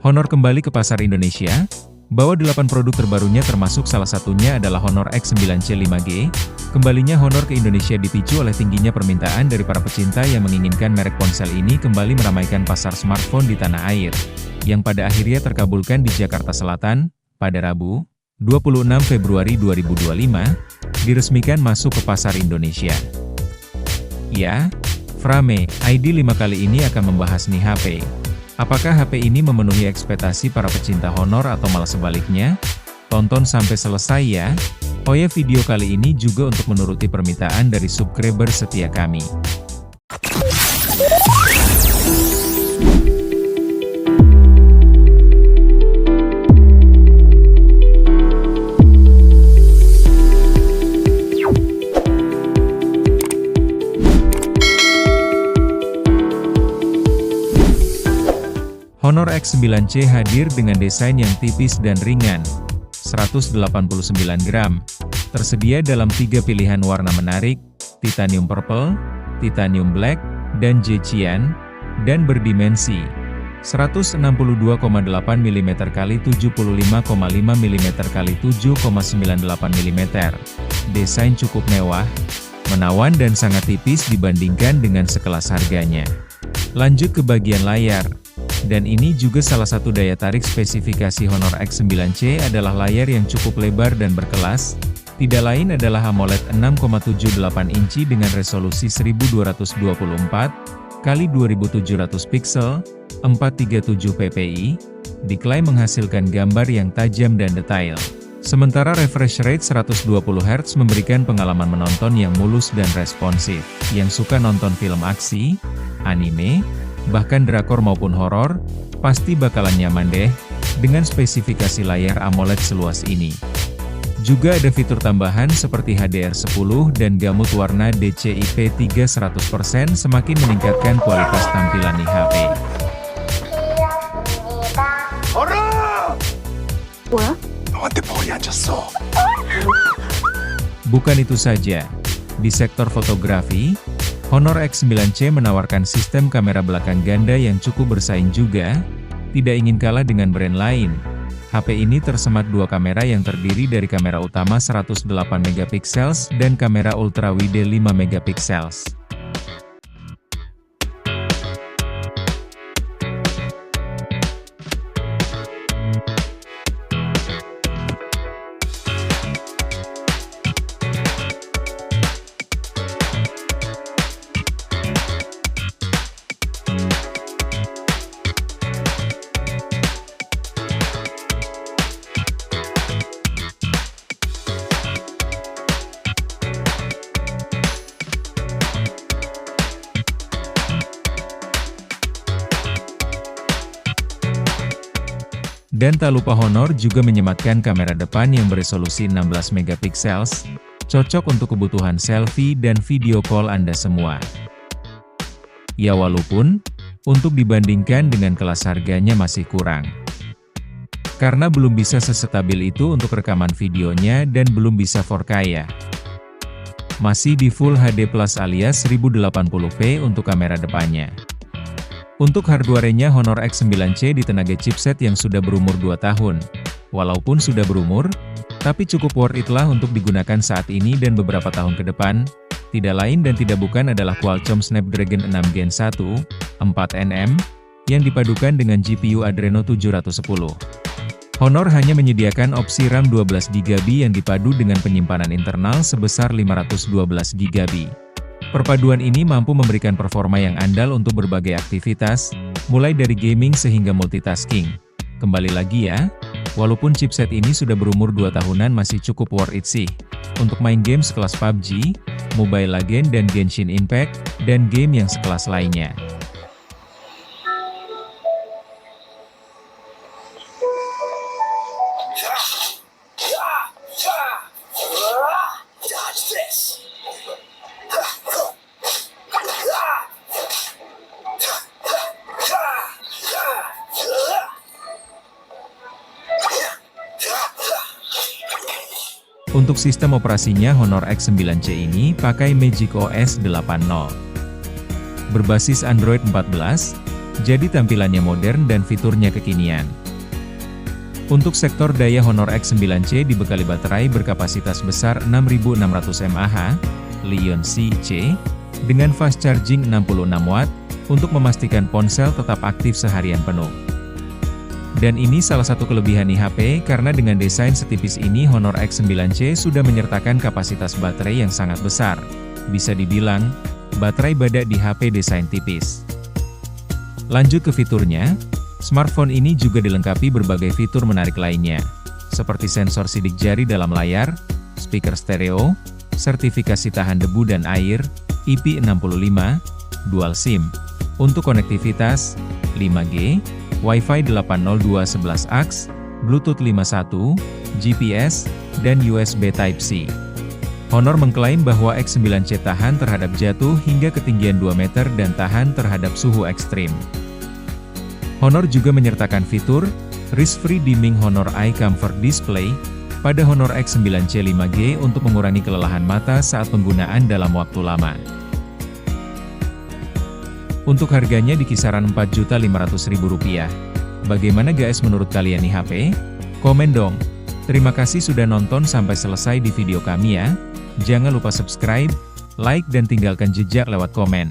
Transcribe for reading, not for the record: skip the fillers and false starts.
Honor kembali ke pasar Indonesia, bawa 8 produk terbarunya termasuk salah satunya adalah Honor X9C 5G. Kembalinya Honor ke Indonesia dipicu oleh tingginya permintaan dari para pecinta yang menginginkan merek ponsel ini kembali meramaikan pasar smartphone di tanah air, yang pada akhirnya terkabulkan di Jakarta Selatan, pada Rabu, 26 Februari 2025, diresmikan masuk ke pasar Indonesia. Ya, Frame ID 5 kali ini akan membahas nih HP. Apakah HP ini memenuhi ekspektasi para pecinta Honor atau malah sebaliknya? Tonton sampai selesai ya. Oh ya, video kali ini juga untuk menuruti permintaan dari subscriber setia kami. Honor X9C hadir dengan desain yang tipis dan ringan, 189 gram, tersedia dalam 3 pilihan warna menarik, titanium purple, titanium black, dan jade cyan, dan berdimensi 162,8 mm x 75,5 mm x 7,98 mm. Desain cukup mewah, menawan dan sangat tipis dibandingkan dengan sekelas harganya. Lanjut ke bagian layar. Dan ini juga salah satu daya tarik spesifikasi Honor X9C adalah layar yang cukup lebar dan berkelas. Tidak lain adalah AMOLED 6,78 inci dengan resolusi 1224 x 2700 pixel, 437 ppi, diklaim menghasilkan gambar yang tajam dan detail. Sementara refresh rate 120 Hz memberikan pengalaman menonton yang mulus dan responsif. Yang suka nonton film aksi, anime, bahkan drakor maupun horor, pasti bakalan nyaman deh, dengan spesifikasi layar AMOLED seluas ini. Juga ada fitur tambahan seperti HDR10 dan gamut warna DCI-P3 100% semakin meningkatkan kualitas tampilan nih HP. Bukan itu saja, di sektor fotografi, Honor X9C menawarkan sistem kamera belakang ganda yang cukup bersaing juga. Tidak ingin kalah dengan brand lain, HP ini tersemat dua kamera yang terdiri dari kamera utama 108 MP dan kamera ultrawide 5 MP. Dan tak lupa Honor juga menyematkan kamera depan yang beresolusi 16 MP, cocok untuk kebutuhan selfie dan video call Anda semua. Ya walaupun, untuk dibandingkan dengan kelas harganya masih kurang. Karena belum bisa sestabil itu untuk rekaman videonya dan belum bisa 4K ya. Masih di Full HD Plus alias 1080p untuk kamera depannya. Untuk hardware-nya Honor X9C ditenaga chipset yang sudah berumur 2 tahun. Walaupun sudah berumur, tapi cukup worth it lah untuk digunakan saat ini dan beberapa tahun ke depan. Tidak lain dan tidak bukan adalah Qualcomm Snapdragon 6 Gen 1, 4nm, yang dipadukan dengan GPU Adreno 710. Honor hanya menyediakan opsi RAM 12GB yang dipadu dengan penyimpanan internal sebesar 512GB. Perpaduan ini mampu memberikan performa yang andal untuk berbagai aktivitas, mulai dari gaming sehingga multitasking. Kembali lagi ya, walaupun chipset ini sudah berumur 2 tahunan masih cukup worth it sih, untuk main game sekelas PUBG, Mobile Legends dan Genshin Impact, dan game yang sekelas lainnya. Untuk sistem operasinya Honor X9C ini pakai Magic OS 8.0. Berbasis Android 14, jadi tampilannya modern dan fiturnya kekinian. Untuk sektor daya Honor X9C dibekali baterai berkapasitas besar 6600 mAh, Li-ion-C dengan fast charging 66 Watt, untuk memastikan ponsel tetap aktif seharian penuh. Dan ini salah satu kelebihan HP, karena dengan desain setipis ini Honor X9C sudah menyertakan kapasitas baterai yang sangat besar. Bisa dibilang, baterai badak di HP desain tipis. Lanjut ke fiturnya, smartphone ini juga dilengkapi berbagai fitur menarik lainnya, seperti sensor sidik jari dalam layar, speaker stereo, sertifikasi tahan debu dan air, IP65, dual SIM. Untuk konektivitas, 5G, Wi-Fi 802.11ax, Bluetooth 5.1, GPS, dan USB Type-C. Honor mengklaim bahwa X9C tahan terhadap jatuh hingga ketinggian 2 meter dan tahan terhadap suhu ekstrim. Honor juga menyertakan fitur Risk-Free Dimming Honor Eye Comfort Display pada Honor X9C 5G untuk mengurangi kelelahan mata saat penggunaan dalam waktu lama. Untuk harganya di kisaran Rp4.500.000. Bagaimana guys menurut kalian nih HP? Komen dong. Terima kasih sudah nonton sampai selesai di video kami ya. Jangan lupa subscribe, like dan tinggalkan jejak lewat komen.